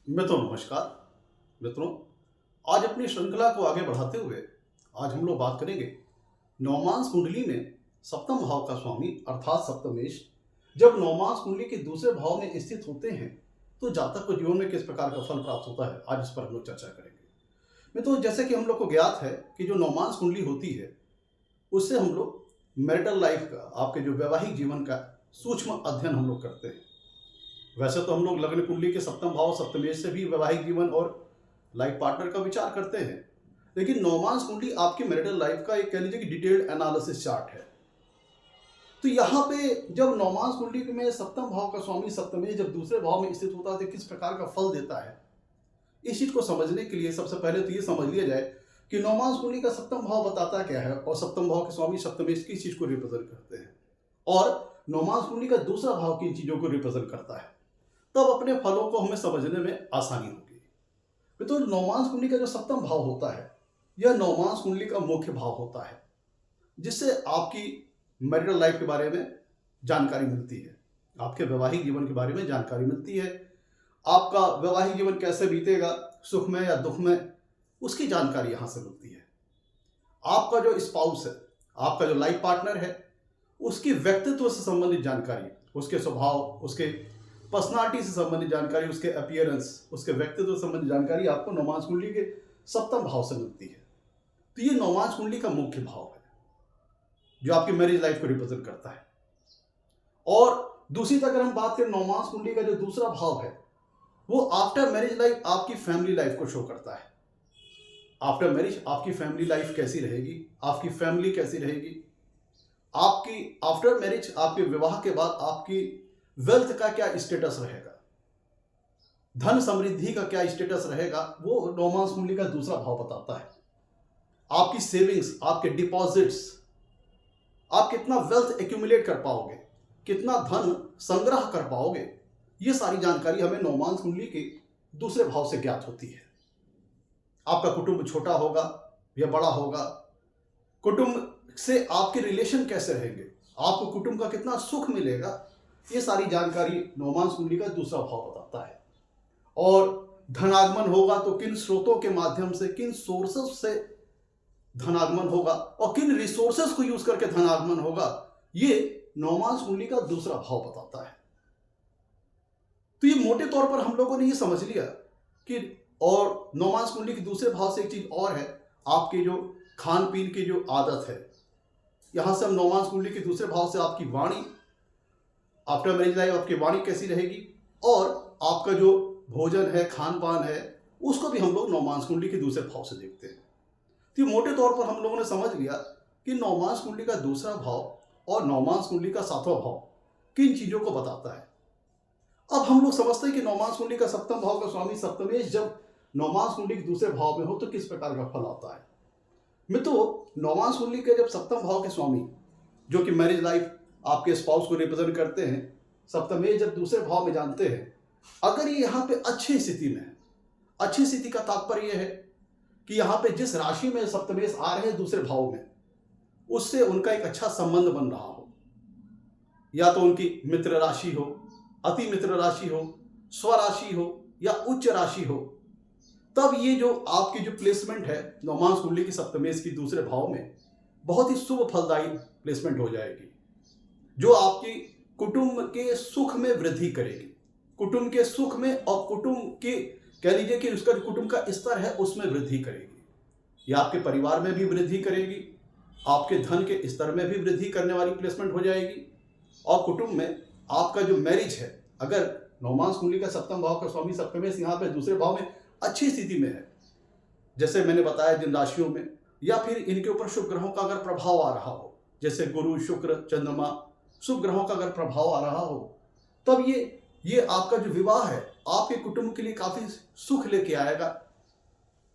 नमस्कार मित्रों। आज अपनी श्रृंखला को आगे बढ़ाते हुए आज हम लोग बात करेंगे नवमांस कुंडली में सप्तम भाव का स्वामी अर्थात सप्तमेश जब नवमांस कुंडली के दूसरे भाव में स्थित होते हैं तो जातक को जीवन में किस प्रकार का फल प्राप्त होता है, आज इस पर हम लोग चर्चा करेंगे। मित्रों, जैसे कि हम लोग को ज्ञात है कि जो नवमांस कुंडली होती है उससे हम लोग मैरिटल लाइफ का, आपके जो वैवाहिक जीवन का सूक्ष्म अध्ययन हम लोग करते हैं। वैसे तो हम लोग लग्न कुंडली के सप्तम भाव सप्तमेश से भी वैवाहिक जीवन और लाइफ पार्टनर का विचार करते हैं, लेकिन नवमांस कुंडली आपकी मैरिटल लाइफ का एक कह लीजिए कि डिटेल्ड एनालिसिस चार्ट है। तो यहाँ पे जब नवमांस कुंडली में सप्तम भाव का स्वामी सप्तमेश जब दूसरे भाव में स्थित होता है तो किस प्रकार का फल देता है, इस चीज को समझने के लिए सबसे पहले तो ये समझ लिया जाए कि नवमांस कुंडली का सप्तम भाव बताता क्या है और सप्तम भाव के स्वामी सप्तमेश किस चीज को रिप्रेजेंट करते हैं और नवमांस कुंडली का दूसरा भाव किन चीजों को रिप्रेजेंट करता है, तब अपने फलों को हमें समझने में आसानी होगी। तो नवमांस कुंडली का जो सप्तम भाव होता है यह नवमांस कुंडली का मुख्य भाव होता है, जिससे आपकी मैरिटल लाइफ के बारे में जानकारी मिलती है, आपके वैवाहिक जीवन के बारे में जानकारी मिलती है, आपका वैवाहिक जीवन कैसे बीतेगा, सुख में या दुख में, उसकी जानकारी यहाँ से मिलती है। आपका जो स्पाउस है, आपका जो लाइफ पार्टनर है, उसकी व्यक्तित्व से संबंधित जानकारी, उसके स्वभाव, उसके पर्सनालिटी से संबंधित जानकारी, उसके अपीयरेंस, उसके व्यक्तित्व से संबंधित जानकारी आपको नवमांस कुंडली के सप्तम भाव से मिलती है। तो ये नवमांस कुंडली का मुख्य भाव है जो आपकी मैरिज लाइफ को रिप्रेजेंट करता है। और दूसरी तरफ अगर हम बात करें नवमांस कुंडली का जो दूसरा भाव है वो आफ्टर मैरिज लाइफ आपकी फैमिली लाइफ को शो करता है। आफ्टर मैरिज आपकी फैमिली लाइफ कैसी रहेगी, आपकी फैमिली कैसी रहेगी, आपकी आफ्टर मैरिज आपके विवाह के बाद आपकी वेल्थ का क्या स्टेटस रहेगा, धन समृद्धि का क्या स्टेटस रहेगा, वो नवमांस कुंडली का दूसरा भाव बताता है। आपकी सेविंग्स, आपके डिपॉजिट्स, आप कितना वेल्थ एक्यूमुलेट कर पाओगे, कितना धन संग्रह कर पाओगे, ये सारी जानकारी हमें नवमांस कुंडली के दूसरे भाव से ज्ञात होती है। आपका कुटुंब छोटा होगा या बड़ा होगा, कुटुंब से आपके रिलेशन कैसे रहेंगे, आपको कुटुंब का कितना सुख मिलेगा, ये सारी जानकारी नवमांस कुंडली का दूसरा भाव बताता है। और धनागमन होगा तो किन स्रोतों के माध्यम से, किन सोर्सेस से धनागमन होगा और किन रिसोर्सेस को यूज करके धनागमन होगा, ये नवमांस कुंडली का दूसरा भाव बताता है। तो ये मोटे तौर पर हम लोगों ने ये समझ लिया कि, और नवमांस कुंडली के दूसरे भाव से एक चीज और है, आपके जो खान पीन की जो आदत है। यहां से हम नवमांस कुंडली के दूसरे भाव से आपकी वाणी, आफ्टर मैरिज लाइफ आपकी वाणी कैसी रहेगी और आपका जो भोजन है, खान पान है, उसको भी हम लोग नवमांस कुंडली के दूसरे भाव से देखते हैं। तो मोटे तौर पर हम लोगों ने समझ लिया कि नवमांस कुंडली का दूसरा भाव और नवमांस कुंडली का सातवां भाव किन चीजों को बताता है। अब हम लोग समझते हैं कि नवमांस कुंडली का सप्तम भाव का स्वामी सप्तमेश जब नवमांस कुंडली के दूसरे भाव में हो तो किस प्रकार का फल आता है। मित्रों, नवमांस कुंडली के जब सप्तम भाव के स्वामी जो कि मैरिज लाइफ आपके स्पाउस को रिप्रेजेंट करते हैं, सप्तमेश जब दूसरे भाव में जानते हैं, अगर ये यहाँ पे अच्छी स्थिति में है, अच्छी स्थिति का तात्पर्य यह है कि यहाँ पे जिस राशि में सप्तमेश आ रहे हैं दूसरे भाव में, उससे उनका एक अच्छा संबंध बन रहा हो, या तो उनकी मित्र राशि हो, अति मित्र राशि हो, स्वराशि हो या उच्च राशि हो, तब ये जो आपकी जो प्लेसमेंट है नवमांस कुंडली की सप्तमेश की दूसरे भाव में बहुत ही शुभ फलदायी प्लेसमेंट हो जाएगी, जो आपकी कुटुंब के सुख में वृद्धि करेगी, कुटुंब के सुख में और कुटुंब के कह लीजिए कि उसका जो कुटुंब का स्तर है उसमें वृद्धि करेगी। यह आपके परिवार में भी वृद्धि करेगी, आपके धन के स्तर में भी वृद्धि करने वाली प्लेसमेंट हो जाएगी। और कुटुंब में आपका जो मैरिज है, अगर नवमांस कुंडली का सप्तम भाव का स्वामी सप्तमेश यहाँ पे दूसरे भाव में अच्छी स्थिति में है, जैसे मैंने बताया जिन राशियों में, या फिर इनके ऊपर शुभ ग्रहों का अगर प्रभाव आ रहा हो, जैसे गुरु, शुक्र, चंद्रमा, शुभ ग्रहों का अगर प्रभाव आ रहा हो, तब ये आपका जो विवाह है आपके कुटुंब के लिए काफी सुख लेके आएगा।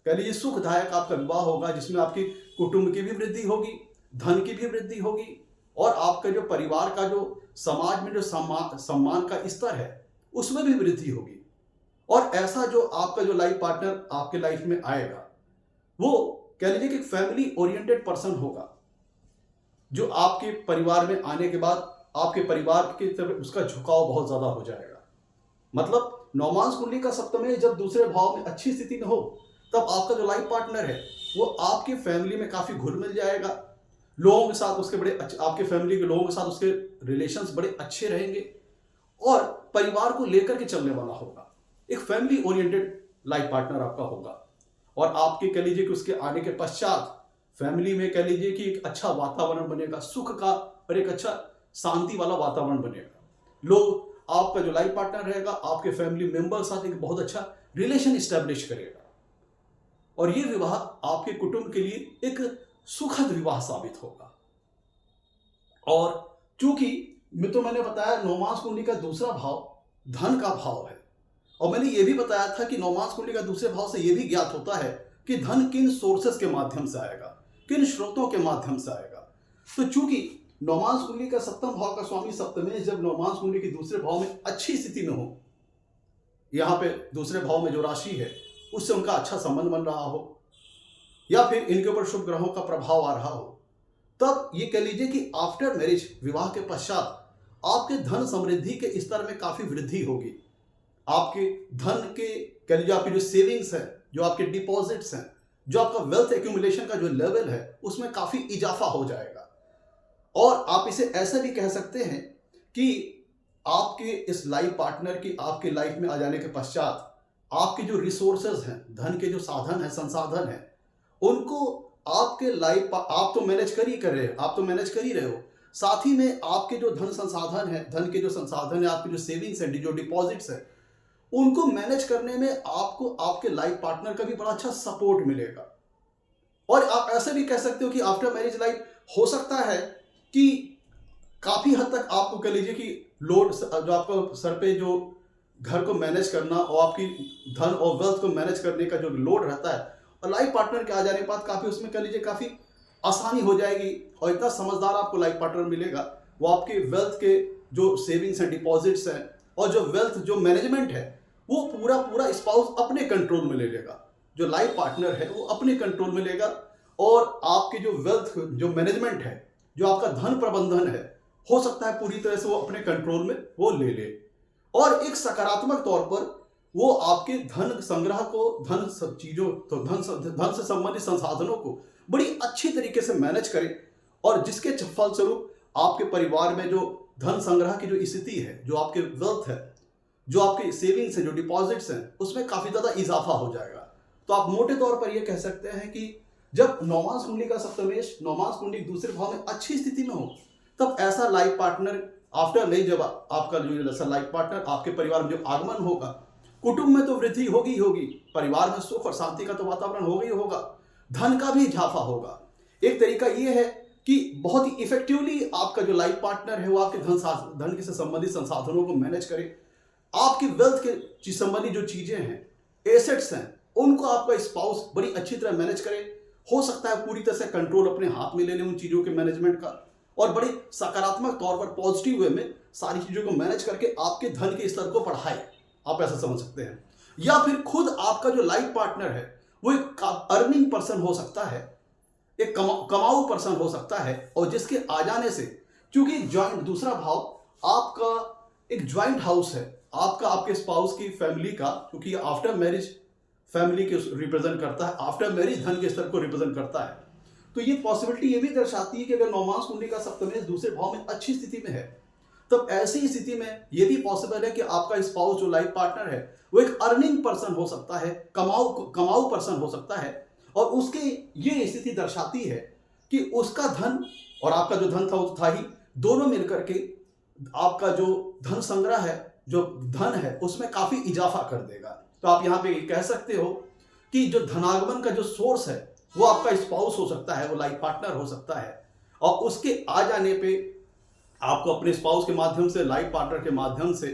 कह लीजिए सुखदायक आपका विवाह होगा, जिसमें आपकी कुटुंब की भी वृद्धि होगी, धन की भी वृद्धि होगी और आपका जो परिवार का जो समाज में जो सम्मान का स्तर है उसमें भी वृद्धि होगी। और ऐसा जो आपका जो लाइफ पार्टनर आपके लाइफ में आएगा वो कह लीजिए कि फैमिली ओरिएंटेड पर्सन होगा, जो आपके परिवार में आने के बाद आपके परिवार की तरफ उसका झुकाव बहुत ज्यादा हो जाएगा। मतलब नौमांस कुंडली का सप्तमेश जब दूसरे भाव में अच्छी स्थिति में हो, तब आपका जो लाइफ पार्टनर है वो आपकी फैमिली में काफी घुल मिल जाएगा। लोगों के साथ उसके बड़े अच्छे, आपके फैमिली के लोगों के साथ उसके रिलेशंस बड़े अच्छे रहेंगे और परिवार को लेकर के चलने वाला होगा। एक फैमिली ओरिएंटेड लाइफ पार्टनर आपका होगा और आपके कह लीजिए कि उसके आने के पश्चात फैमिली में कह लीजिए कि एक अच्छा वातावरण बनेगा, सुख का और एक अच्छा शांति वाला वातावरण बनेगा। लोग, आपका जो लाइफ पार्टनर रहेगा आपके फैमिली मेंबर के साथ एक बहुत अच्छा रिलेशन स्टैब्लिश करेगा और ये विवाह आपके कुटुंब के लिए एक सुखद विवाह साबित होगा। और चूंकि मैंने बताया नौमांस कुंडली का दूसरा भाव धन का भाव है और मैंने ये भी बताया था कि नौमांस कुंडली का दूसरे भाव से ये भी ज्ञात होता है कि धन किन सोर्सेस के माध्यम से आएगा, किन स्रोतों के माध्यम से आएगा। तो चूंकि नौमांस कुंडली का सप्तम भाव का स्वामी सप्तमेश जब नौमांस कुंडली के दूसरे भाव में अच्छी स्थिति में हो, यहाँ पे दूसरे भाव में जो राशि है उससे उनका अच्छा संबंध बन रहा हो या फिर इनके ऊपर शुभ ग्रहों का प्रभाव आ रहा हो, तब ये कह लीजिए कि आफ्टर मैरिज, विवाह के पश्चात आपके धन समृद्धि के स्तर में काफी वृद्धि होगी। आपके धन के कह लीजिए आपकी जो सेविंग्स है, जो आपके डिपॉजिट्स हैं, जो आपका वेल्थ एक्यूमुलेशन का जो लेवल है उसमें काफी इजाफा हो जाएगा। और आप इसे ऐसे भी कह सकते हैं कि आपके इस लाइफ पार्टनर की आपके लाइफ में आ जाने के पश्चात आपके जो रिसोर्सेज हैं, धन के जो साधन हैं, संसाधन हैं, उनको आपके लाइफ आप तो मैनेज कर ही रहे हो, साथ ही में आपके जो धन संसाधन है, धन के जो संसाधन है, आपके जो सेविंग्स है, जो डिपॉजिट्स है, उनको मैनेज करने में आपको आपके लाइफ पार्टनर का भी बड़ा अच्छा सपोर्ट मिलेगा। और आप ऐसे भी कह सकते हो कि आफ्टर मैरिज लाइफ हो सकता है कि काफी हद तक आपको कह लीजिए कि लोड जो आपको सर पे जो घर को मैनेज करना और आपकी धन और वेल्थ को मैनेज करने का जो लोड रहता है, और लाइफ पार्टनर के आ जाने के बाद काफी उसमें कह लीजिए काफी आसानी हो जाएगी और इतना समझदार आपको लाइफ पार्टनर मिलेगा, वो आपके वेल्थ के जो सेविंग्स हैं, डिपॉजिट्स हैं और जो वेल्थ जो मैनेजमेंट है वो पूरा स्पाउस अपने कंट्रोल में ले लेगा। जो लाइफ पार्टनर है वो अपने कंट्रोल में लेगा और आपकी जो वेल्थ जो मैनेजमेंट है, जो आपका धन प्रबंधन है, हो सकता है पूरी तरह से वो अपने कंट्रोल में वो ले ले और एक सकारात्मक तौर पर वो आपके धन संग्रह को, धन से संबंधित संसाधनों को बड़ी अच्छी तरीके से मैनेज करे और जिसके फलस्वरूप आपके परिवार में जो धन संग्रह की जो स्थिति है, जो आपके वेल्थ है, जो आपके सेविंग्स हैं, जो डिपॉजिट्स हैं, उसमें काफी ज्यादा इजाफा हो जाएगा। तो आप मोटे तौर पर यह कह सकते हैं कि जब नौमांस कुंडली का सप्तमेश नौमांस कुंडली दूसरे भाव में अच्छी स्थिति में हो, तब ऐसा लाइफ पार्टनर आफ्टर नहीं, जब आपका जो ऐसा लाइफ पार्टनर आपके परिवार में जो आगमन होगा, कुटुंब में तो वृद्धि होगी, परिवार में सुख और शांति का तो वातावरण होगा ही होगा, धन का भी इजाफा होगा। एक तरीका यह है कि बहुत ही इफेक्टिवली आपका जो लाइफ पार्टनर है वो आपके धन से संबंधित संसाधनों को मैनेज करे, आपकी वेल्थ के संबंधी जो चीजें हैं, एसेट्स हैं, उनको आपका स्पाउस बड़ी अच्छी तरह मैनेज करे। हो सकता है पूरी तरह से कंट्रोल अपने हाथ में ले ले उन चीजों के मैनेजमेंट का और बड़े सकारात्मक तौर पर पॉजिटिव वे में सारी चीजों को मैनेज करके आपके धन के स्तर को बढ़ाए, आप ऐसा समझ सकते हैं। या फिर खुद आपका जो लाइफ पार्टनर है वो एक अर्निंग पर्सन हो सकता है, एक कमाऊ पर्सन हो सकता है और जिसके आ जाने से, क्योंकि ज्वाइंट दूसरा भाव आपका एक ज्वाइंट हाउस है, आपका आपके स्पाउस की फैमिली का, क्योंकि आफ्टर मैरिज फैमिली के रिप्रेजेंट करता है, आफ्टर मैरिज धन के स्तर को रिप्रेजेंट करता है। तो ये पॉसिबिलिटी ये भी दर्शाती है कि अगर नौमांस कुंडली का सप्तमेश दूसरे भाव में अच्छी स्थिति में है, तब ऐसी स्थिति में ये भी पॉसिबल है कि आपका स्पाउस जो लाइफ पार्टनर है वो एक अर्निंग पर्सन हो सकता है, कमाऊ पर्सन हो सकता है और उसकी ये स्थिति दर्शाती है कि उसका धन और आपका जो धन था वो था ही, दोनों मिलकर के आपका जो धन संग्रह है, जो धन है, उसमें काफी इजाफा कर देगा। तो आप यहाँ पे कह सकते हो कि जो धनागमन का जो सोर्स है वो आपका स्पाउस हो सकता है, वो लाइफ पार्टनर हो सकता है और उसके आ जाने पे आपको अपने स्पाउस के माध्यम से, लाइफ पार्टनर के माध्यम से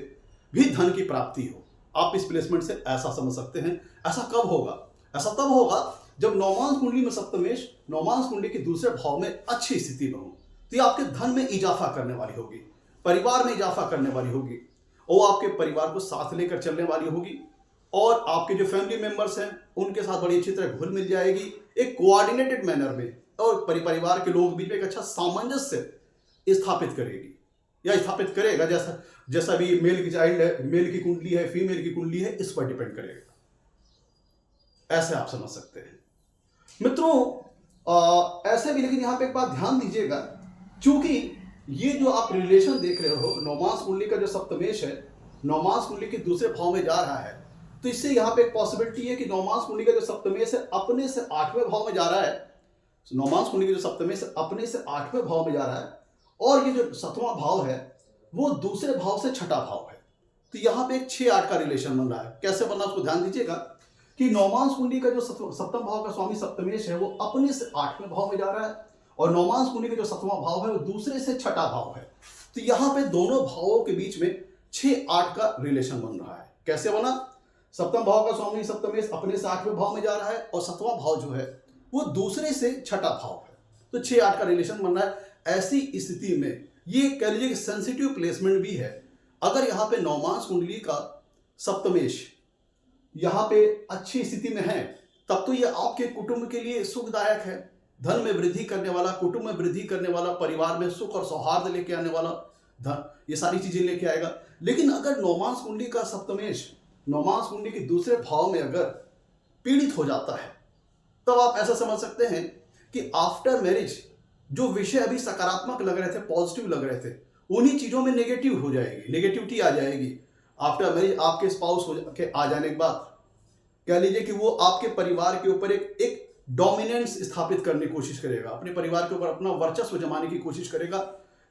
भी धन की प्राप्ति हो। आप इस प्लेसमेंट से ऐसा समझ सकते हैं। ऐसा कब होगा? ऐसा तब होगा जब नौमांस कुंडली में सप्तमेश नौमांस कुंडली के दूसरे भाव में अच्छी स्थिति में हो, तो ये आपके धन में इजाफा करने वाली होगी, परिवार में इजाफा करने वाली होगी और आपके परिवार को साथ लेकर चलने वाली होगी और आपके जो फैमिली मेंबर्स हैं उनके साथ बड़ी अच्छी तरह घुल मिल जाएगी, एक कोऑर्डिनेटेड मैनर में, और परिवार के लोगों के बीच में एक अच्छा सामंजस्य स्थापित करेगी या स्थापित करेगा। जैसा भी मेल की चाइल्ड है, मेल की कुंडली है, फीमेल की कुंडली है, इस पर डिपेंड करेगा। ऐसे आप समझ सकते हैं मित्रों। ऐसे भी, लेकिन यहां पे एक बात ध्यान दीजिएगा, क्योंकि ये जो आप रिलेशन देख रहे हो, नौमांस कुंडली का जो सप्तमेश है नौमांस कुंडली के दूसरे भाव में जा रहा है, तो इससे यहाँ पे एक पॉसिबिलिटी है कि नौमांस कुंडली का जो सप्तमेश है अपने से 8वें भाव में जा रहा है। नौमांस कुंडली का जो सप्तमेश है अपने से 8वें भाव में जा रहा है, और ये जो 7वां भाव है वो दूसरे भाव से 6ठा भाव है। तो यहाँ पे एक 6-8 का रिलेशन बन रहा है। कैसे बना उसको ध्यान दीजिएगा कि नौमांस कुंडली का जो सप्तम भाव का स्वामी सप्तमेश है वो अपने से 8वें भाव में जा रहा है, और नौमांस कुंडली का जो 7वां भाव है वो दूसरे से 6ठा भाव है। तो यहाँ पे दोनों भावों के बीच में 6-8 का रिलेशन बन रहा है। कैसे बना? सप्तम भाव का स्वामी सप्तमेश अपने से 8वें भाव में जा रहा है, और 7वां भाव जो है वो दूसरे से 6ठा भाव है। तो 6-8 का रिलेशन बन रहा है। ऐसी स्थिति में ये कह लीजिए कि सेंसिटिव प्लेसमेंट भी है। अगर यहाँ पे नौमांस कुंडली का सप्तमेश यहाँ पे अच्छी स्थिति में है, तब तो ये आपके कुटुंब के लिए सुखदायक है। धन में वृद्धि करने वाला, कुटुंब में वृद्धि करने वाला, परिवार में सुख और सौहार्द लेके आने वाला धन, ये सारी चीजें लेके आएगा। लेकिन अगर नौमांस कुंडली का सप्तमेश नौमांस कुंडली के दूसरे भाव में अगर पीड़ित हो जाता है, तब आप ऐसा समझ सकते हैं कि आफ्टर मैरिज जो विषय अभी सकारात्मक लग रहे थे, पॉजिटिव लग रहे थे, उन्हीं चीजों में नेगेटिव हो जाएगी, नेगेटिविटी आ जाएगी। आफ्टर मैरिज आपके स्पाउस के आ जाने के बाद कह लीजिए कि वो आपके परिवार के ऊपर एक डोमिनेंस स्थापित करने की कोशिश करेगा, अपने परिवार के ऊपर अपना वर्चस्व जमाने की कोशिश करेगा,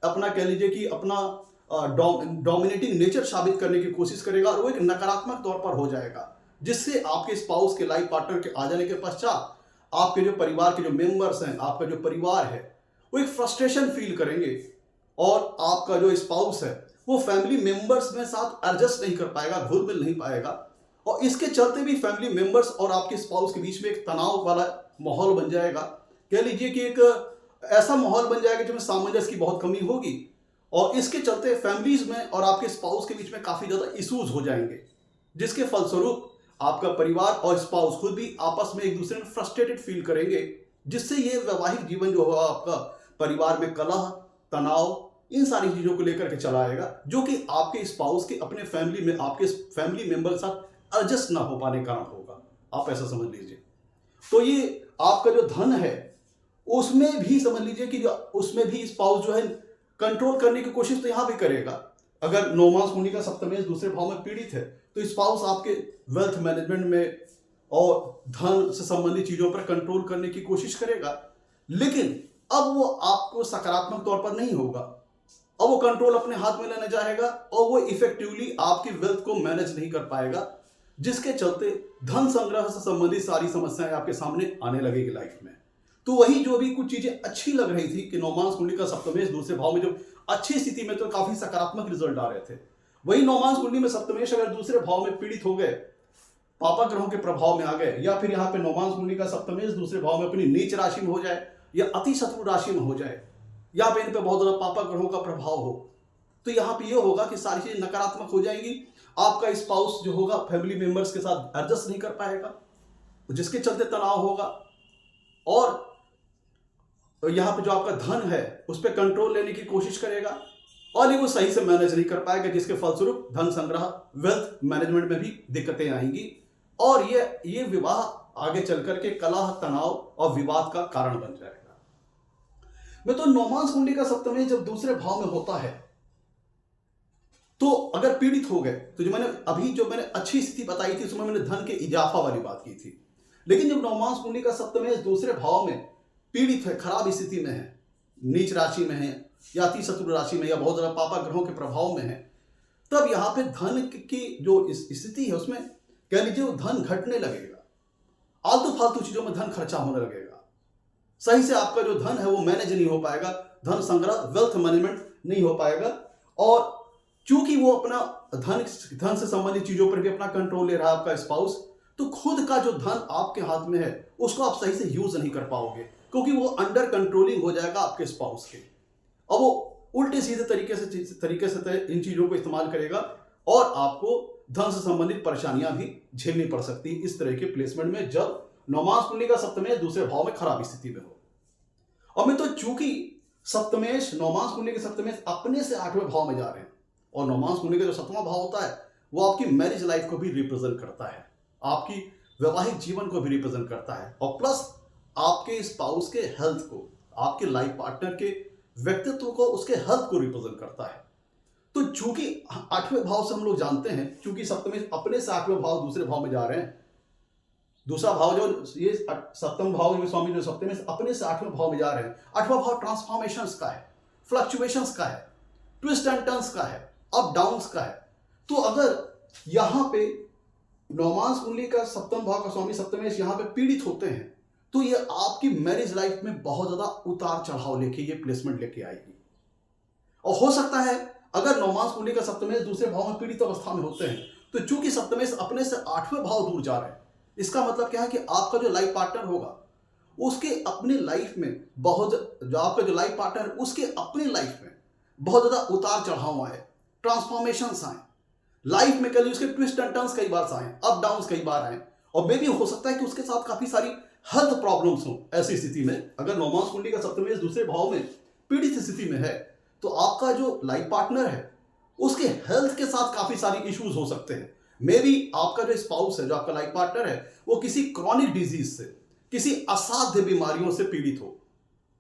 अपना कह लीजिए कि अपना डोमिनेटिंग नेचर साबित करने की कोशिश करेगा, और वो एक नकारात्मक तौर पर हो जाएगा, जिससे आपके स्पाउस के लाइफ पार्टनर के आ जाने के पश्चात आपके जो परिवार के जो मेंबर्स हैं, आपका जो परिवार है, वो एक फ्रस्ट्रेशन फील करेंगे, और आपका जो स्पाउस है वो फैमिली मेंबर्स में साथ एडजस्ट नहीं कर पाएगा, घुल मिल नहीं पाएगा, और इसके चलते भी फैमिली मेंबर्स और आपके स्पाउस के बीच में एक तनाव वाला माहौल बन जाएगा। कह लीजिए कि एक ऐसा माहौल बन जाएगा जिसमें सामंजस्य की बहुत कमी होगी, और इसके चलते फैमिलीज में और आपके स्पाउस के बीच में काफी ज्यादा इश्यूज हो जाएंगे, जिसके फलस्वरूप आपका परिवार और स्पाउस खुद भी आपस में एक दूसरे में फ्रस्ट्रेटेड फील करेंगे, जिससे ये वैवाहिक जीवन जो होगा आपका परिवार में कलह, तनाव, इन सारी चीजों को लेकर के चला आएगा, जो कि आपके स्पाउस के अपने फैमिली में आपके फैमिली मेंबर के साथ एडजस्ट ना हो पाने कारण होगा। आप ऐसा समझ लीजिए। तो ये आपका जो धन है उसमें भी समझ लीजिए कि उसमें भी स्पाउस जो है कंट्रोल करने की कोशिश तो यहां भी करेगा। अगर नौमांस कुंडली का सप्तमेश दूसरे भाव में पीड़ित है, तो स्पाउस आपके वेल्थ मैनेजमेंट में और धन से संबंधित चीजों पर कंट्रोल करने की कोशिश करेगा, लेकिन अब वो आपको सकारात्मक तौर पर नहीं होगा। अब वो कंट्रोल अपने हाथ में लेने जाएगा, और वो इफेक्टिवली आपकी वेल्थ को मैनेज नहीं कर पाएगा, जिसके चलते धन संग्रह से संबंधित सारी समस्याएं आपके सामने आने लगेगी लाइफ में। तो वही जो भी कुछ चीजें अच्छी लग रही थी कि नौमांस कुंडली का सप्तमेश दूसरे भाव में जो अच्छी स्थिति में तो काफी सकारात्मक रिजल्ट आ रहे थे, वही नौमांस कुंडली में सप्तमेश अगर दूसरे भाव में पीड़ित हो गए, पापा ग्रहों के प्रभाव में आ गए, या फिर यहाँ पे नौमांस कुंडली का सप्तमेश दूसरे भाव में अपनी नीच राशि में हो जाए, या अति शत्रु राशि में हो जाए, या पे इन पे बहुत ज्यादा पापा ग्रहों का प्रभाव हो, तो यहाँ पे ये होगा कि सारी चीजें नकारात्मक हो जाएंगी। आपका स्पाउस जो होगा फैमिली मेंबर्स के साथ एडजस्ट नहीं कर पाएगा, जिसके चलते तनाव होगा, और यहाँ पे जो आपका धन है उस पर कंट्रोल लेने की कोशिश करेगा, और ये वो सही से मैनेज नहीं कर पाएगा, जिसके फलस्वरूप धन संग्रह, वेल्थ मैनेजमेंट में भी दिक्कतें आएंगी, और ये विवाह आगे चल करके कलह, तनाव और विवाद का कारण बन जाएगा। मैं तो नौमांस कुंडली का सप्तमेश जब दूसरे भाव में होता है, तो अगर पीड़ित हो गए, तो जो मैंने अच्छी स्थिति बताई थी उसमें मैंने धन के इजाफा वाली बात की थी, लेकिन जब नौमांस कुंडली का सप्तमेश दूसरे भाव में पीड़ित है, खराब स्थिति में है, नीच राशि में है, या अति शत्रु राशि में, या बहुत ज्यादा पापा ग्रहों के प्रभाव में है, तब यहाँ पे धन की जो स्थिति है उसमें कह लीजिए वो धन घटने लगेगा, आलतू फालतू चीजों में धन खर्चा होने लगेगा, सही से आपका जो धन है वो मैनेज नहीं हो पाएगा, धन संग्रह, वेल्थ मैनेजमेंट नहीं हो पाएगा, और चूंकि वो अपना धन से संबंधित चीजों पर भी अपना कंट्रोल ले रहा है आपका स्पाउस, तो खुद का जो धन आपके हाथ में है उसको आप सही से यूज नहीं कर पाओगे, क्योंकि वो अंडर कंट्रोलिंग हो जाएगा आपके स्पाउस के, और वो उल्टे सीधे तरीके से इन चीजों को इस्तेमाल करेगा, और आपको धन से संबंधित परेशानियां भी झेलनी पड़ सकती है इस तरह के प्लेसमेंट में, जब नौमांस कुंडली का सप्तमेश दूसरे भाव में खराब स्थिति में हो। और मैं तो चूंकि सप्तमेश नौमांस कुंडली के सप्तमेश अपने से 8वें भाव में जा रहे हैं, और नौमांस कुंडली का जो 7वां भाव होता है वो आपकी मैरिज लाइफ को भी रिप्रेजेंट करता है, आपकी वैवाहिक जीवन को भी रिप्रेजेंट करता है, और प्लस आपके स्पाउस के हेल्थ को, आपके लाइफ पार्टनर के व्यक्तित्व को, उसके हेल्थ को रिप्रेजेंट करता है। तो चूंकि 8वें भाव से हम लोग जानते हैं, चूंकि सप्तमी अपने से 8वें भाव दूसरे भाव में जा रहे हैं, दूसरा भाव जो ये सप्तम भाव जो स्वामी जो सप्तमी से अपने से 8वें भाव में जा रहे हैं, 8वां भाव ट्रांसफॉर्मेशंस का है, फ्लक्चुएशंस का है, ट्विस्ट एंड टर्न्स का है, अप डाउन्स का है। तो अगर यहां पे नौमांस कुंडली का 7वां भाव का स्वामी सप्तमेश यहां पे पीड़ित होते हैं, तो ये आपकी मैरिज लाइफ में बहुत ज्यादा उतार चढ़ाव लेके ये प्लेसमेंट लेके आएगी। और हो सकता है अगर नौमांस कुंडली का सप्तमेश दूसरे भाव में पीड़ित अवस्था में होते हैं, तो चूंकि सप्तमेश अपने से 8वें भाव दूर जा रहे हैं, इसका मतलब क्या है कि आपका जो लाइफ पार्टनर होगा उसके अपने लाइफ में जो आपका जो लाइफ पार्टनर है उसके अपने लाइफ में बहुत ज्यादा उतार चढ़ाव आए, ट्रांसफॉर्मेशंस आए, लाइफ में कल उसके ट्विस्ट एंड टर्न्स कई बार आए, अप डाउन्स कई बार आए, और मे भी हो सकता है कि उसके साथ काफी सारी हेल्थ प्रॉब्लम्स हो। ऐसी स्थिति में अगर नौमांस कुंडली का सप्तमेश दूसरे भाव में पीड़ित स्थिति में है, तो आपका जो लाइफ पार्टनर है उसके हेल्थ के साथ काफी सारी इश्यूज हो सकते हैं। मे बी आपका जो स्पाउस है, जो आपका लाइफ पार्टनर है, वो किसी क्रॉनिक डिजीज से, किसी असाध्य बीमारियों से पीड़ित हो।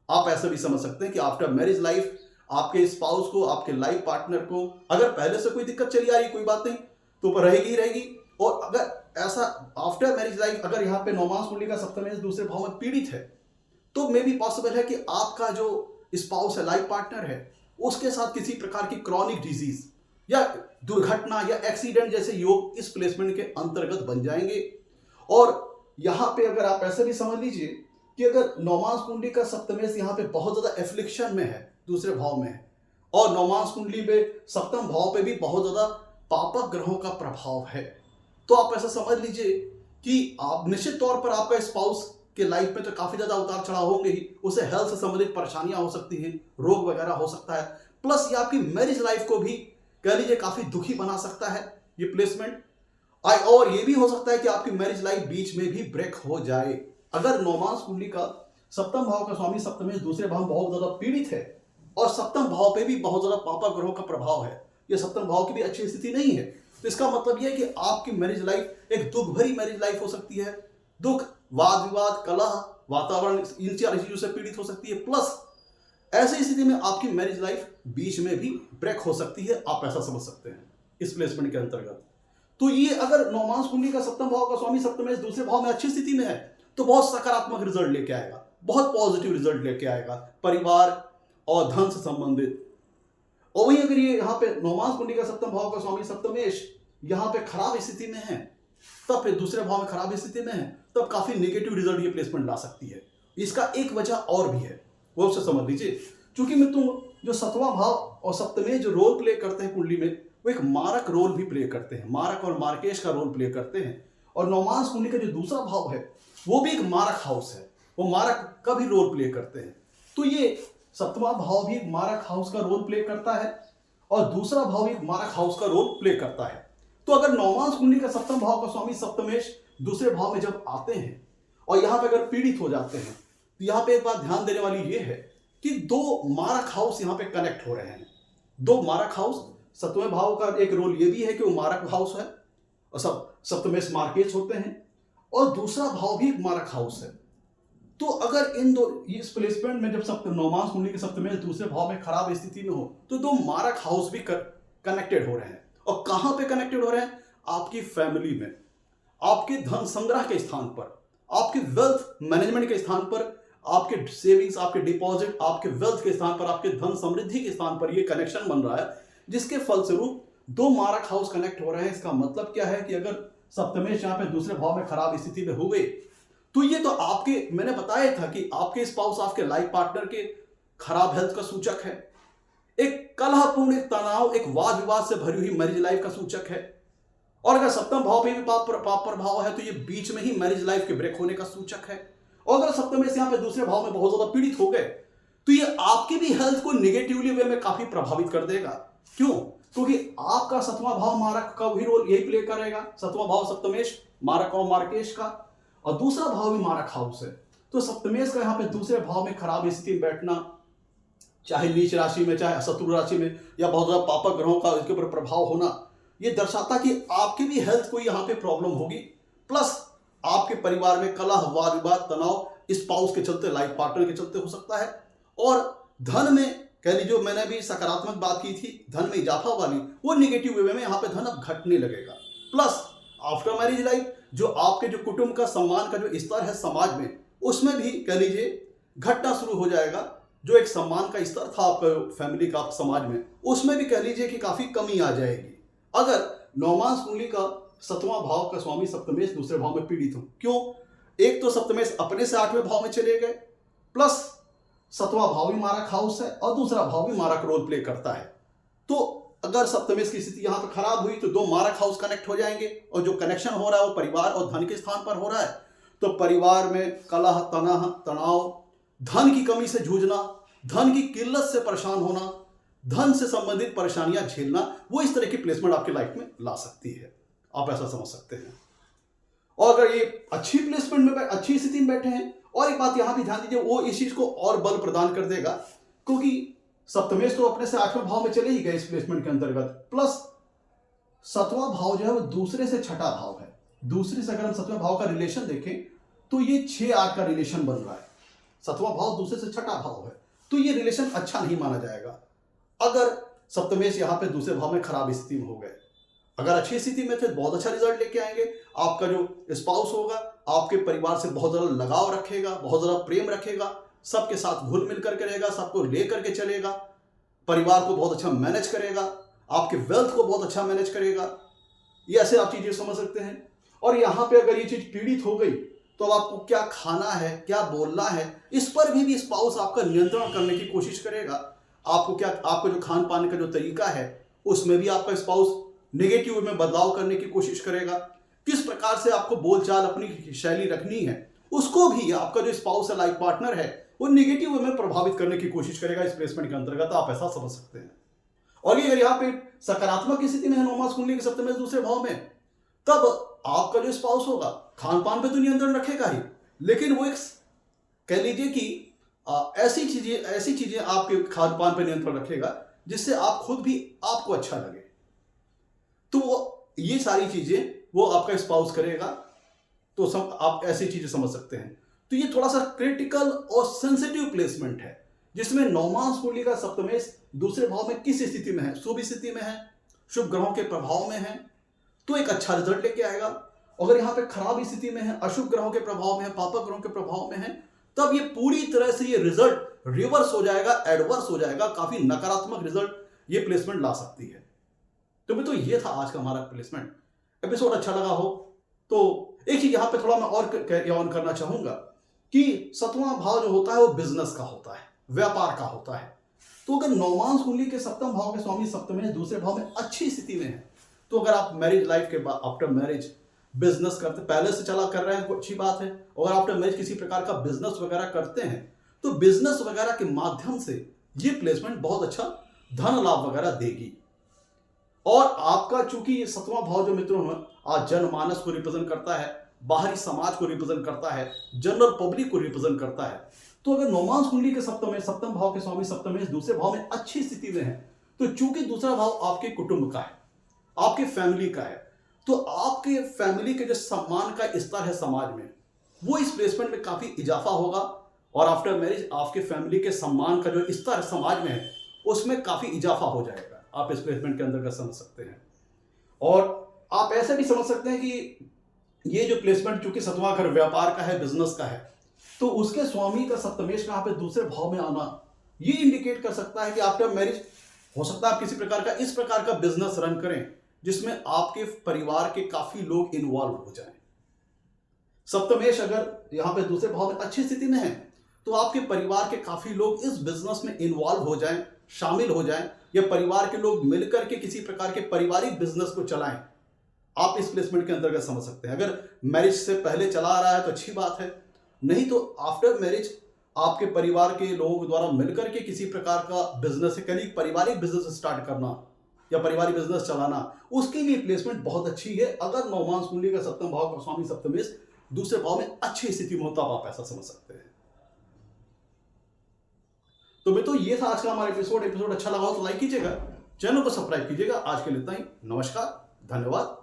आप ऐसे भी समझ सकते हैं कि आफ्टर मैरिज लाइफ आपके स्पाउस को, आपके लाइफ पार्टनर को अगर पहले से कोई दिक्कत चली आ रही, कोई बात नहीं, तो रहेगी ही रहेगी। और अगर ऐसा आफ्टर मैरिज लाइफ अगर यहाँ पे नौमांस कुंडली का सप्तमेश दूसरे भाव में पीड़ित है, तो मे बी पॉसिबल है कि आपका जो स्पाउस है, लाइफ पार्टनर है, उसके साथ किसी प्रकार की क्रॉनिक डिजीज या दुर्घटना या एक्सीडेंट जैसे योग इस प्लेसमेंट के अंतर्गत बन जाएंगे। और यहां पे अगर आप ऐसे भी समझ लीजिए कि अगर नौमांस कुंडली का सप्तमेश यहां पे बहुत ज्यादा एफ्लिक्शन में है, दूसरे भाव में है, और नौमांस कुंडली में सप्तम भाव पे भी बहुत ज्यादा पापक ग्रहों का प्रभाव है, तो आप ऐसा समझ लीजिए कि आप निश्चित तौर पर आपका स्पाउस के लाइफ में तो काफी ज्यादा उतार चढ़ाव होंगे ही, उसे हेल्थ से संबंधित परेशानियां हो सकती हैं, रोग वगैरह हो सकता है, प्लस ये आपकी मैरिज लाइफ को भी कह लीजिए काफी दुखी बना सकता है ये प्लेसमेंट। और ये भी हो सकता है कि आपकी मैरिज लाइफ बीच में भी ब्रेक हो जाए। अगर नौमांस कुंडली का सप्तम भाव का स्वामी सप्तमेश दूसरे भाव में बहुत ज्यादा पीड़ित है और सप्तम भाव पे भी बहुत ज्यादा पापा ग्रहों का प्रभाव है, ये सप्तम भाव की भी अच्छी स्थिति नहीं है, तो इसका मतलब यह है कि आपकी मैरिज लाइफ एक दुख भरी मैरिज लाइफ हो सकती है। दुख, वाद विवाद, कलह, वातावरण, इन चार चीजों से पीड़ित हो सकती है, प्लस ऐसी स्थिति में आपकी मैरिज लाइफ बीच में भी ब्रेक हो सकती है। आप ऐसा समझ सकते हैं इस प्लेसमेंट के अंतर्गत। तो ये अगर नौमांस कुंडली का सप्तम भाव का स्वामी सप्तमेश दूसरे भाव में अच्छी स्थिति में है, तो बहुत सकारात्मक रिजल्ट लेके आएगा, बहुत पॉजिटिव रिजल्ट लेके आएगा परिवार और धन से संबंधित। और वहीं अगर ये यहाँ पे नौमांस कुंडली का सप्तम भाव का स्वामी सप्तमेश यहाँ पे खराब स्थिति में है, तब फिर दूसरे भाव में खराब स्थिति में है, तब काफी नेगेटिव रिजल्ट ये प्लेसमेंट ला सकती है। इसका एक वजह और भी है, वो उससे समझ लीजिए। क्योंकि मित्रों जो 7वां भाव और सप्तमेश जो रोल प्ले करते हैं कुंडली में, वो एक मारक रोल भी प्ले करते हैं, मारक और मार्केश का रोल प्ले करते हैं। और नौमांस कुंडली का जो दूसरा भाव है वो भी एक मारक हाउस है, वो मारक का भी रोल प्ले करते हैं। तो ये 7वां भाव भी एक मारक हाउस का रोल प्ले करता है और दूसरा भाव भी एक मारक हाउस का रोल प्ले करता है। तो अगर नौमांस कुंडली का सप्तम भाव का स्वामी सप्तमेश दूसरे भाव में जब आते हैं और यहाँ पे अगर पीड़ित हो जाते हैं, तो यहाँ पे एक बात ध्यान देने वाली ये है कि दो मारक हाउस यहाँ पे कनेक्ट हो रहे हैं। दो मारक हाउस, 7वें भाव का एक रोल ये भी है कि वो मारक हाउस है और सप्तमेश मार्केश होते हैं, और दूसरा भाव भी एक मारक हाउस है। तो अगर इन दो इस प्लेसमेंट में जब नौमांस कुंडली के सप्तमेश दूसरे भाव में खराब स्थिति में हो, तो दो मारक हाउस भी कनेक्टेड हो रहे हैं। और कहां पे कनेक्टेड हो रहे हैं? आपकी फैमिली में, आपके धन संग्रह के स्थान पर, आपके वेल्थ मैनेजमेंट के स्थान पर, आपके सेविंग्स, आपके डिपॉजिट, आपके वेल्थ के स्थान पर, आपके धन समृद्धि के स्थान पर ये कनेक्शन बन रहा है, जिसके फलस्वरूप दो मारक हाउस कनेक्ट हो रहे हैं। इसका मतलब क्या है कि अगर सप्तमेश यहाँ पे दूसरे भाव में खराब स्थिति में हो गए, तो ये तो आपके, मैंने बताया था कि आपके स्पाउस, आपके लाइफ पार्टनर के खराब हेल्थ का सूचक है, एक कलहपूर्ण, एक तनाव, एक वाद विवाद से भरी हुई मैरिज लाइफ का सूचक है। और अगर सप्तम भाव पे भी पाप प्रभाव है, तो ये बीच में ही मैरिज लाइफ के ब्रेक होने का सूचक है। और अगर सप्तमेश यहाँ पे दूसरे भाव में बहुत ज्यादा पीड़ित हो गए, तो ये आपकी भी हेल्थ को निगेटिवली वे में काफी प्रभावित कर देगा। क्यों? क्योंकि आपका 7वां भाव मारक का भी रोल यही प्ले करेगा। 7वां भाव सप्तमेश मारक और मार्केश का, और दूसरा भाव भी मारक हाउस है। तो सप्तमेश का यहाँ पे दूसरे भाव में खराब स्थिति में बैठना चाहे नीच राशि में, चाहे शत्रु राशि में, या बहुत ज़्यादा पापक ग्रहों का इसके ऊपर प्रभाव होना, ये दर्शाता कि आपकी भी हेल्थ को यहाँ पे प्रॉब्लम होगी। प्लस आपके परिवार में कलह, वाद विवाद, तनाव स्पाउस के चलते, लाइफ पार्टनर के चलते हो सकता है। और धन में कह लीजिए, मैंने भी सकारात्मक बात की थी, धन में इजाफा वाली, वो निगेटिव वे में यहाँ पे धन अब घटने लगेगा। प्लस आफ्टर मैरिज लाइफ जो आपके जो कुटुंब का सम्मान का जो स्तर है समाज में, उसमें भी कह लीजिए घटना शुरू हो जाएगा। जो एक सम्मान का स्तर था आपका फैमिली का, आप समाज में, उसमें भी कह लीजिए कि काफी कमी आ जाएगी अगर नवमांश कुंडली का 7वां भाव का स्वामी सप्तमेश दूसरे भाव में पीड़ित हो। क्यों? एक तो सप्तमेश अपने से 8वें भाव में चले गए, प्लस 7वां भाव भी मारक हाउस है और दूसरा भाव भी मारक रोल प्ले करता है। तो अगर सप्तमेश की स्थिति यहां पर खराब हुई तो दो मारक हाउस कनेक्ट हो जाएंगे, और जो कनेक्शन हो रहा है वो परिवार और धन के स्थान पर हो रहा है। तो परिवार में कलह, तनाव, धन की कमी से जूझना, धन की किल्लत से परेशान होना, धन से संबंधित परेशानियां झेलना, वो इस तरह की प्लेसमेंट आपकी लाइफ में ला सकती है। आप ऐसा समझ सकते हैं। और अगर ये अच्छी प्लेसमेंट में, अच्छी स्थिति में बैठे हैं, और एक बात यहां भी ध्यान दीजिए, वो इस चीज को और बल प्रदान कर देगा, क्योंकि सप्तमेश तो अपने से 8वें भाव में चले ही गए इस प्लेसमेंट के अंतर्गत। प्लस 7वां भाव जो है वो दूसरे से छठा भाव है। दूसरे से अगर हम 7वें भाव का रिलेशन देखें तो ये 6-8 का रिलेशन बन रहा है। 7वां भाव दूसरे से छठा भाव है, तो ये रिलेशन अच्छा नहीं माना जाएगा अगर सप्तमेश यहाँ पे दूसरे भाव में खराब स्थिति में हो गए। अगर अच्छी स्थिति में थे बहुत अच्छा रिजल्ट लेके आएंगे। आपका जो स्पाउस होगा आपके परिवार से बहुत ज़्यादा लगाव रखेगा, बहुत ज़्यादा प्रेम रखेगा, सबके साथ घुल मिल करके रहेगा, सबको ले करके चलेगा, परिवार को बहुत अच्छा मैनेज करेगा, आपके वेल्थ को बहुत अच्छा मैनेज करेगा। ये ऐसे आप चीज़ें समझ सकते हैं। और यहाँ पे अगर ये चीज़ पीड़ित हो गई तो अब आपको क्या खाना है, क्या बोलना है, इस पर भी स्पाउस आपका नियंत्रण करने की कोशिश करेगा। आपको जो खान पान का जो तरीका है उसमें भी आपका स्पाउस नेगेटिव में बदलाव करने की कोशिश करेगा। किस प्रकार से आपको बोलचाल, अपनी शैली रखनी है, उसको भी आपका जो स्पाउस है, लाइफ पार्टनर है, वो नेगेटिव वे में प्रभावित करने की कोशिश करेगा इस प्लेसमेंट के अंतर्गत। आप ऐसा समझ सकते हैं। और ये अगर यहाँ पे सकारात्मक स्थिति में है नवमांश कुंडली के सप्तमेश दूसरे भाव में, तब आपका जो स्पाउस होगा खान पान पे तो नियंत्रण रखेगा ही, लेकिन वो एक कह लीजिए कि ऐसी चीजें आपके खान पान पे नियंत्रण रखेगा जिससे आप खुद भी आपको अच्छा लगे। तो ये सारी चीजें वो आपका स्पाउस करेगा। तो आप ऐसी चीजें समझ सकते हैं। तो ये थोड़ा सा क्रिटिकल और सेंसिटिव प्लेसमेंट है, जिसमें नवमांश कुंडली का सप्तमेश दूसरे भाव में किस स्थिति में है, शुभ स्थिति में है, शुभ ग्रहों के प्रभाव में है, तो एक अच्छा रिजल्ट लेके आएगा। अगर यहाँ पे खराब स्थिति में है, अशुभ ग्रहों के प्रभाव में है, पापक ग्रहों के प्रभाव में है, तब ये पूरी तरह से ये रिजल्ट रिवर्स हो जाएगा, एडवर्स हो जाएगा, काफी नकारात्मक रिजल्ट ये प्लेसमेंट ला सकती है। तो मित्रों ये था आज का हमारा प्लेसमेंट एपिसोड। अच्छा लगा हो तो एक चीज यहाँ पे थोड़ा मैं और ऑन करना चाहूंगा कि 7वां भाव जो होता है वो बिजनेस का होता है, व्यापार का होता है। तो अगर नवमांश कुंडली के 7वें भाव के स्वामी सप्तमेश दूसरे भाव में अच्छी स्थिति में है, तो अगर आप मैरिज लाइफ के बाद आफ्टर मैरिज बिजनेस करते, पहले से चला कर रहे हैं, अच्छी बात है। अगर आफ्टर मैरिज किसी प्रकार का बिजनेस वगैरह करते हैं तो बिजनेस वगैरह के माध्यम से ये प्लेसमेंट बहुत अच्छा धन लाभ वगैरह देगी। और आपका चूंकि ये 7वां भाव जो मित्रों आज जनमानस को रिप्रेजेंट करता है, बाहरी समाज को रिप्रेजेंट करता है, जनरल पब्लिक को रिप्रेजेंट करता है, तो अगर नवमांश कुंडली के सप्तम भाव के स्वामी सप्तमेश दूसरे भाव में अच्छी स्थिति में है, तो चूंकि दूसरा भाव आपके कुटुंब का है, आपके फैमिली का है, तो आपके फैमिली के जो सम्मान का स्तर है समाज में, वो इस प्लेसमेंट में काफी इजाफा होगा। और आफ्टर मैरिज आपके फैमिली के सम्मान का जो स्तर समाज में है उसमें काफी इजाफा हो जाएगा। आप इस प्लेसमेंट के अंदर समझ सकते हैं। और आप ऐसे भी समझ सकते हैं कि ये जो प्लेसमेंट चूंकि 7वां घर व्यापार का है, बिजनेस का है, तो उसके स्वामी का सप्तमेश का यहाँ पे दूसरे भाव में आना ये इंडिकेट कर सकता है कि आफ्टर मैरिज हो सकता है आप किसी प्रकार का इस प्रकार का बिजनेस रन करें जिसमें आपके परिवार के काफी लोग इन्वॉल्व हो जाएं। सप्तमेश अगर यहाँ पे दूसरे भाव में अच्छी स्थिति में है तो आपके परिवार के काफी लोग इस बिजनेस में इन्वॉल्व हो जाएं, शामिल हो जाएं, या परिवार के लोग मिलकर के किसी प्रकार के पारिवारिक बिजनेस को चलाएं। आप इस प्लेसमेंट के अंतर्गत समझ सकते हैं। अगर मैरिज से पहले चला आ रहा है तो अच्छी बात है, नहीं तो आफ्टर मैरिज आपके परिवार के लोगों द्वारा मिलकर के किसी प्रकार का बिजनेस, कहीं पारिवारिक बिजनेस स्टार्ट करना या पारिवारिक बिजनेस चलाना, उसके लिए प्लेसमेंट बहुत अच्छी है। अगर नवमांश कुंडली का 7वां भाव का स्वामी सप्तमेश दूसरे भाव में अच्छी स्थिति में होता, आप ऐसा समझ सकते हैं। तो मित्रों ये था आज का हमारा एपिसोड अच्छा लगा हो तो लाइक कीजिएगा, चैनल को सब्सक्राइब कीजिएगा। आज के लिए इतना ही। नमस्कार, धन्यवाद।